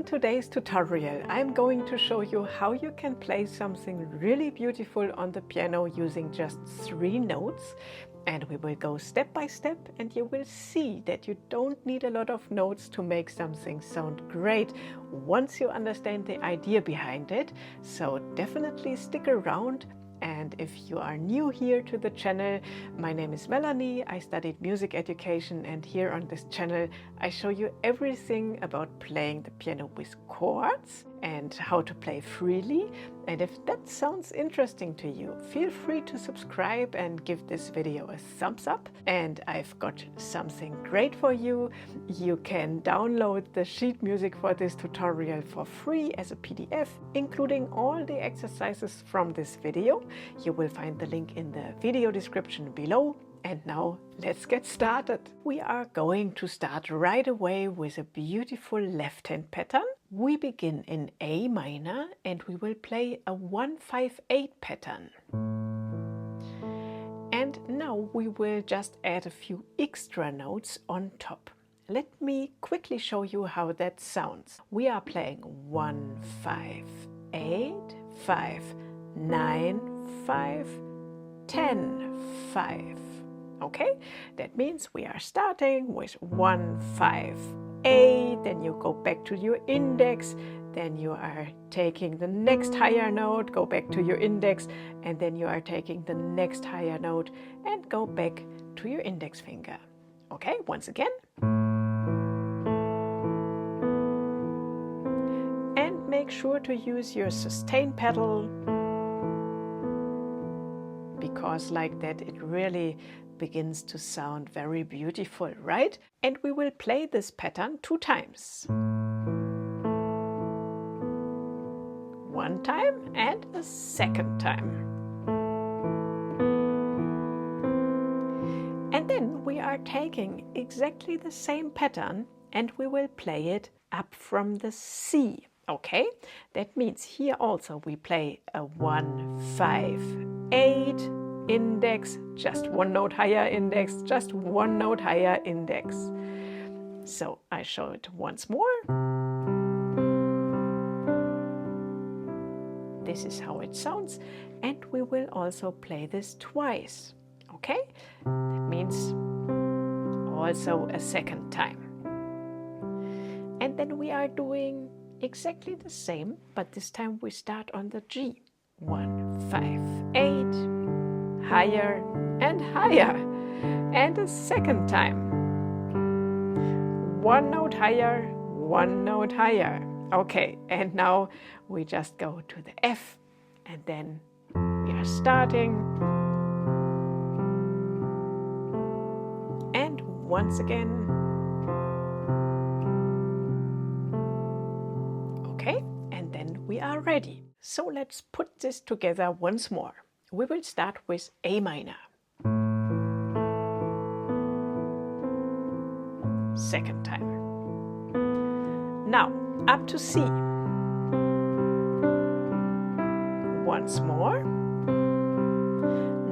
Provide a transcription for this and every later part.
today's tutorial, I'm going to show you how you can play something really beautiful on the piano using just 3 notes. And we will go step by step, and you will see that you don't need a lot of notes to make something sound great once you understand the idea behind it. So definitely stick around. And if you are new here to the channel, my name is Melanie. I studied music education, and here on this channel I show you everything about playing the piano with chords and how to play freely. And if that sounds interesting to you, feel free to subscribe and give this video a thumbs up. And I've got something great for you. You can download the sheet music for this tutorial for free as a PDF, including all the exercises from this video. You will find the link in the video description below. And now let's get started. We are going to start right away with a beautiful left-hand pattern. We begin in A minor and we will play a 1-5-8 pattern. And now we will just add a few extra notes on top. Let me quickly show you how that sounds. We are playing 1, 5, 8, 5, 9, 5, 10, 5. Okay, that means we are starting with 1, 5, 8, then you go back to your index, then you are taking the next higher note, go back to your index, and then you are taking the next higher note and go back to your index finger. Okay, once again. And make sure to use your sustain pedal, because like that it really begins to sound very beautiful, right? And we will play this pattern 2 times. 1 time and a 2nd time. And then we are taking exactly the same pattern and we will play it up from the C. Okay, that means here also we play a 1, 5, 8 index, just 1 note higher index, just 1 note higher index. So I show it once more. This is how it sounds, and we will also play this twice. Okay, that means also a 2nd time. And then we are doing exactly the same, but this time we start on the G. 1, 5, 8, higher and higher, and a 2nd time. 1 note higher, 1 note higher. Okay, and now we just go to the F, and then we are starting. And once again. Okay, and then we are ready. So let's put this together once more. We will start with A minor. 2nd time. Now up to C. Once more.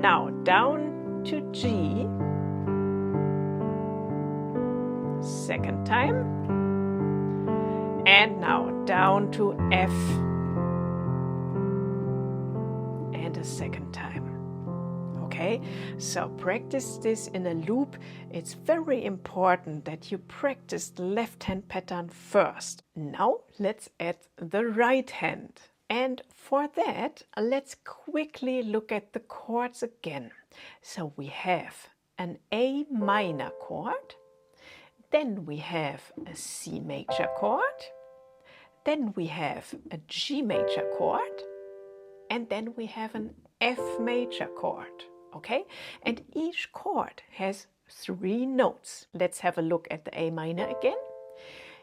Now down to G. 2nd time. And now down to F. And a 2nd time. Okay, so practice this in a loop. It's very important that you practice the left hand pattern first. Now let's add the right hand. And for that, let's quickly look at the chords again. So we have an A minor chord, then we have a C major chord, then we have a G major chord, and then we have an F major chord. Okay, and each chord has 3 notes. Let's have a look at the A minor again.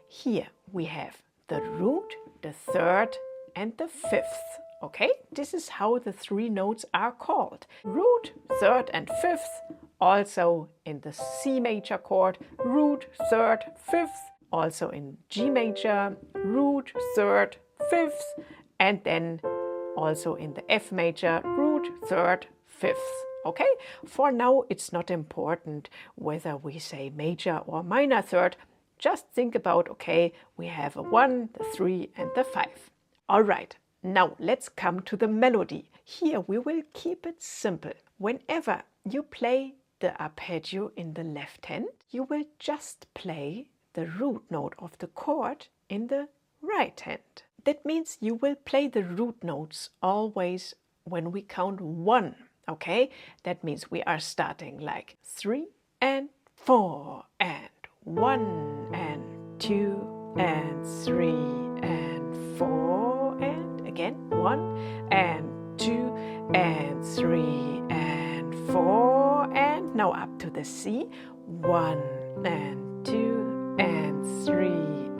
Here we have the root, the 3rd, and the 5th. Okay, this is how the 3 notes are called. Root, 3rd, and 5th. Also in the C major chord, root, 3rd, 5th. Also in G major, root, 3rd, 5th. And then also in the F major, root, 3rd, 5th. Okay, for now it's not important whether we say major or minor 3rd, just think about, okay, we have a 1, the 3 and the 5. All right, now let's come to the melody. Here we will keep it simple. Whenever you play the arpeggio in the left hand, you will just play the root note of the chord in the right hand. That means you will play the root notes always when we count 1, okay? That means we are starting like 3 and 4 and 1 and 2 and 3 and 4 and again 1 and 2 and 3 and 4 and now up to the C, 1 and 2 and 3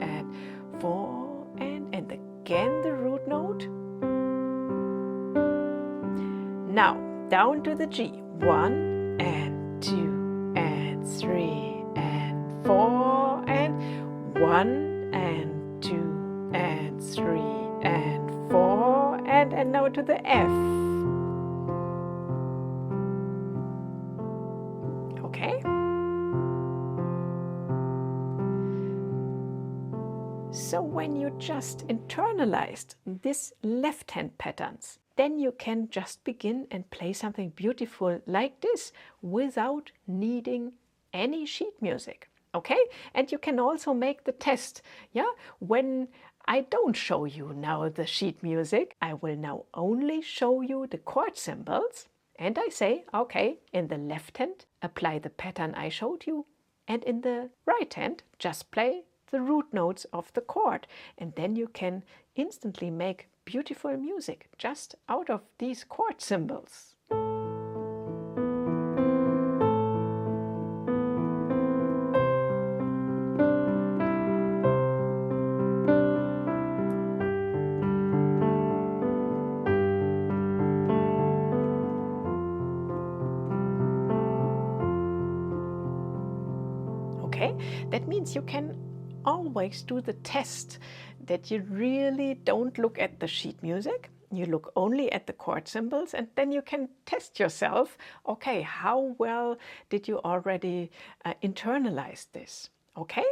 and 4 and again the root note. Now down to the G, 1 and 2 and 3 and 4 and 1 and 2 and 3 and 4 and now to the F. Okay? So when you just internalized this left hand patterns, then you can just begin and play something beautiful like this without needing any sheet music. Okay? And you can also make the test. Yeah? When I don't show you now the sheet music, I will now only show you the chord symbols. And I say, okay, in the left hand, apply the pattern I showed you. And in the right hand, just play the root notes of the chord. And then you can instantly make beautiful music just out of these chord symbols. Okay, that means you can always do the test that you really don't look at the sheet music, you look only at the chord symbols, and then you can test yourself, okay, how well did you already internalize this? Okay,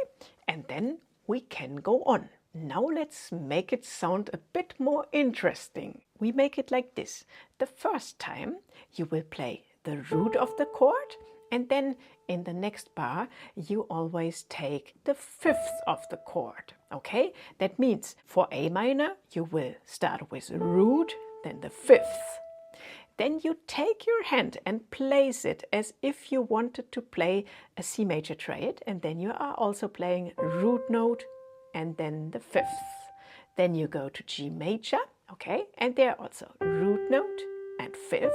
and then we can go on. Now let's make it sound a bit more interesting. We make it like this. The first time you will play the root of the chord, and then in the next bar, you always take the 5th of the chord, okay? That means for A minor, you will start with root, then the 5th. Then you take your hand and place it as if you wanted to play a C major triad, and then you are also playing root note and then the 5th. Then you go to G major, okay? And there also root note and 5ths.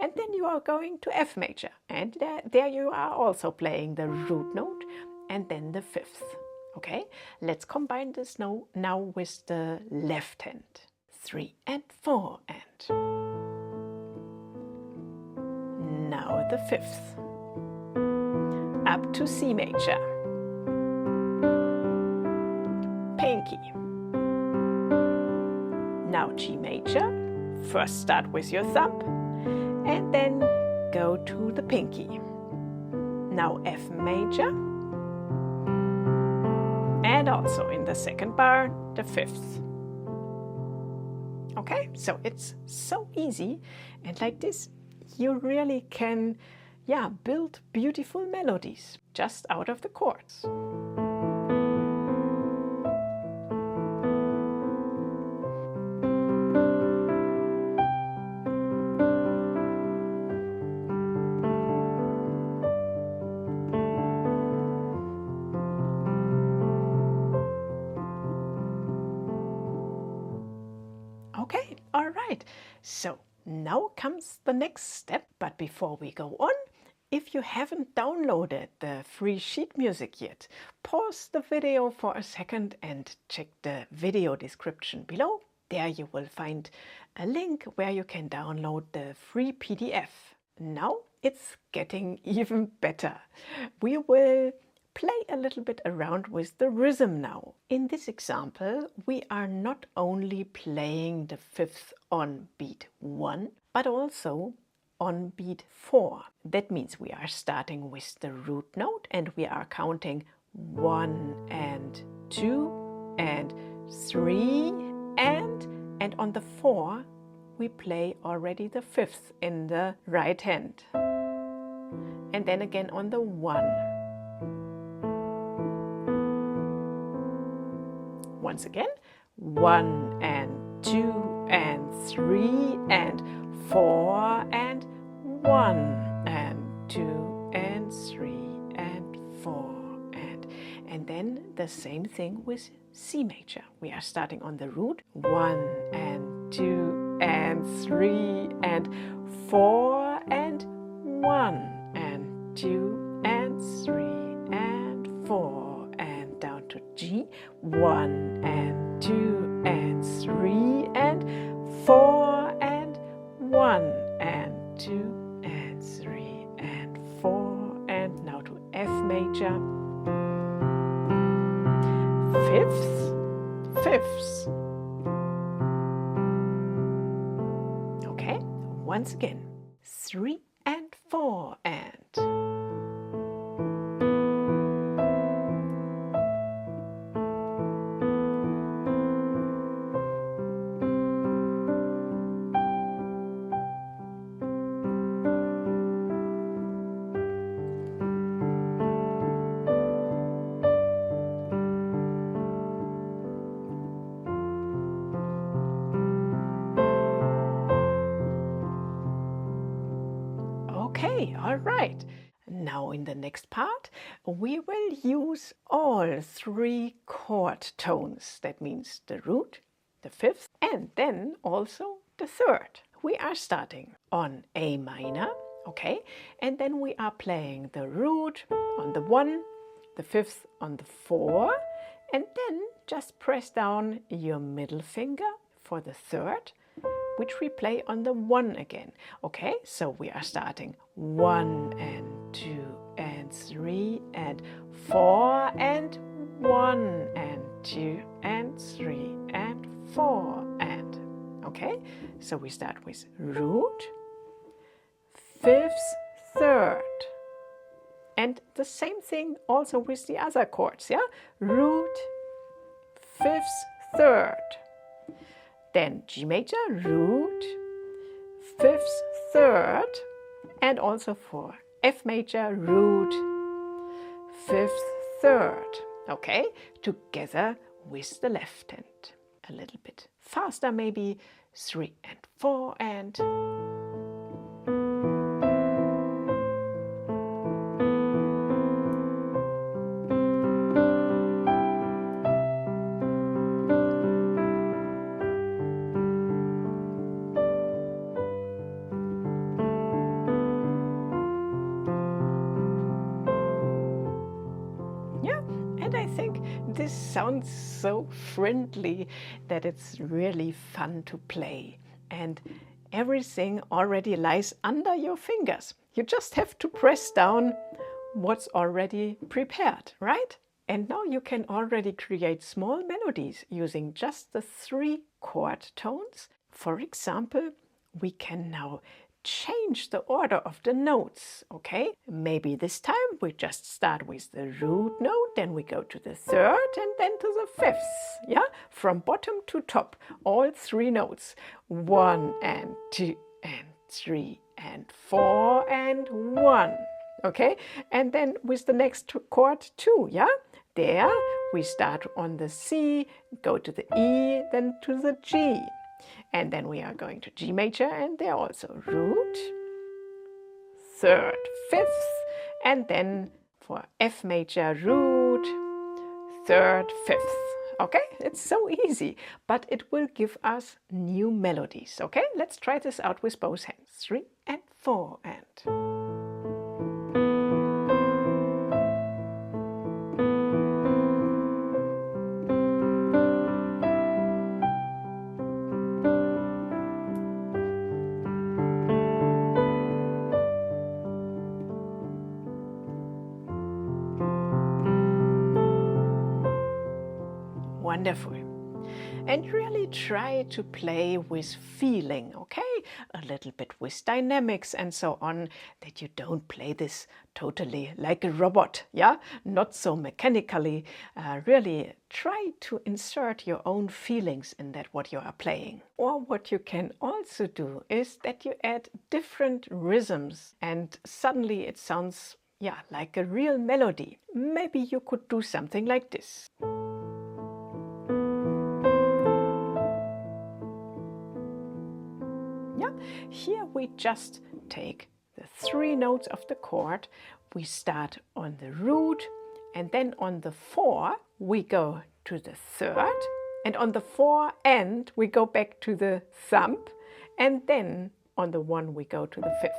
And then you are going to F major, and there you are also playing the root note and then the 5th. Okay, let's combine this now with the left hand. 3 and 4 and now the 5th. Up to C major. Pinky. Now G major. First start with your thumb. And then go to the pinky. Now F major. And also in the second bar, the 5th. Okay, so it's so easy. And like this, you really can, build beautiful melodies just out of the chords. Okay, all right. So now comes the next step. But before we go on, if you haven't downloaded the free sheet music yet, pause the video for a second and check the video description below. There you will find a link where you can download the free PDF. Now it's getting even better. We will play a little bit around with the rhythm now. In this example, we are not only playing the 5th on beat 1, but also on beat 4. That means we are starting with the root note and we are counting 1 and 2 and 3 and on the 4 we play already the 5th in the right hand. And then again on the 1. Once again, 1 and 2 and 3 and 4 and 1 and 2 and 3 and 4 and then the same thing with C major. We are starting on the root, 1 and 2 and 3 and 4 and 1 and 2 and 3 and 4 and down to G, 1 and 2 and 3 and 4 and 1 and 2 and 3 and 4 and now to F major, fifths. Okay, once again, 3 and 4 and okay, all right. Now in the next part, we will use all 3 chord tones. That means the root, the 5th, and then also the 3rd. We are starting on A minor, okay? And then we are playing the root on the 1, the 5th on the 4, and then just press down your middle finger for the 3rd, which we play on the 1 again. Okay, so we are starting 1 and 2 and 3 and 4 and 1 and 2 and 3 and 4 and, okay, so we start with root, 5th, 3rd, and the same thing also with the other chords, yeah, root, 5th, 3rd. Then G major, root, 5th, 3rd, and also for F major, root, 5th, 3rd, okay, together with the left hand. A little bit faster maybe, 3 and 4 and and I think this sounds so friendly that it's really fun to play. And everything already lies under your fingers. You just have to press down what's already prepared, right? And now you can already create small melodies using just the 3 chord tones. For example, we can now change the order of the notes, okay? Maybe this time we just start with the root note, then we go to the 3rd and then to the 5th, yeah? From bottom to top, all 3 notes. 1 and 2 and 3 and 4 and 1, okay? And then with the next chord 2, yeah? There we start on the C, go to the E, then to the G. And then we are going to G major, and there also root, 3rd, 5th, and then for F major, root, 3rd, 5th. Okay, it's so easy, but it will give us new melodies. Okay, let's try this out with both hands. 3 and 4 and. Wonderful. And really try to play with feeling, okay? a little bit with dynamics and so on, that you don't play this totally like a robot, yeah? Not so mechanically. Really try to insert your own feelings in that what you are playing. Or what you can also do is that you add different rhythms and suddenly it sounds, yeah, like a real melody. Maybe you could do something like this. Yeah, here we just take the 3 notes of the chord. We start on the root, and then on the 4 we go to the 3rd, and on the 4 end we go back to the thumb, and then on the 1 we go to the 5th,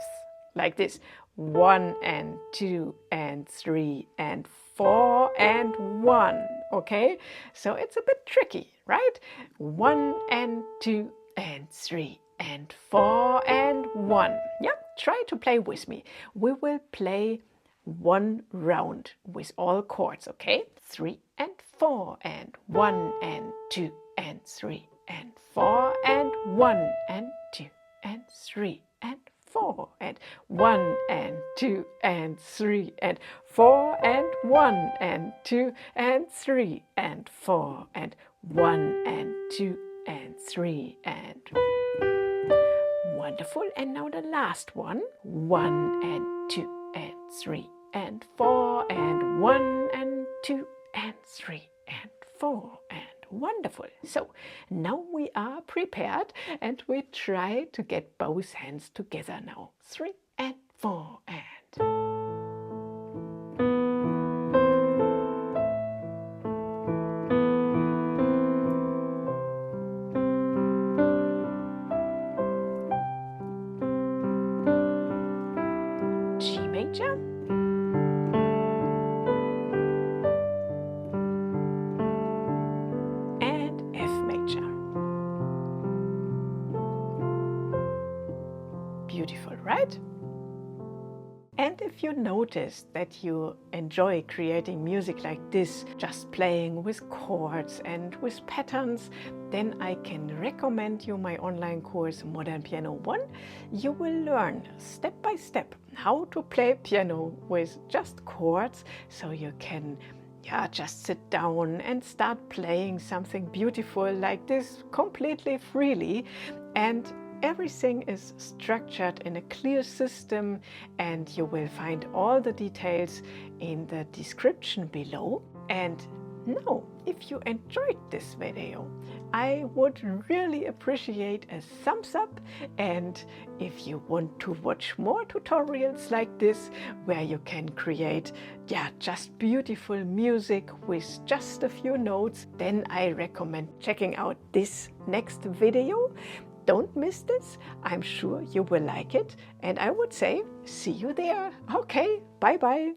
like this. 1 and 2 and 3 and 4 and 1. Okay, so it's a bit tricky, right? 1 and 2 and 3 and 4 and 1. Yeah, try to play with me. We will play 1 round with all chords, okay? 3 and 4 and 1 and 2 and 3 and 4 and 1 and 2 and 3 and 4 and 1 and 2 and 3 and 4 and 1 and 2 and 3 and 4 and 1 and 2 and 3 and... Wonderful. And now the last one. 1 and 2 and 3 and 4 and 1 and 2 and 3 and 4 and wonderful. So now we are prepared and we try to get both hands together now. 3 and 4 and... G major, and F major. Beautiful, right? And if you notice that you enjoy creating music like this, just playing with chords and with patterns, then I can recommend you my online course Modern Piano 1. You will learn step by step how to play piano with just chords, so you can just sit down and start playing something beautiful like this completely freely. And everything is structured in a clear system, and you will find all the details in the description below. And now, if you enjoyed this video, I would really appreciate a thumbs up. And if you want to watch more tutorials like this, where you can create just beautiful music with just a few notes, then I recommend checking out this next video. Don't miss this. I'm sure you will like it. And I would say, see you there. Okay, bye-bye.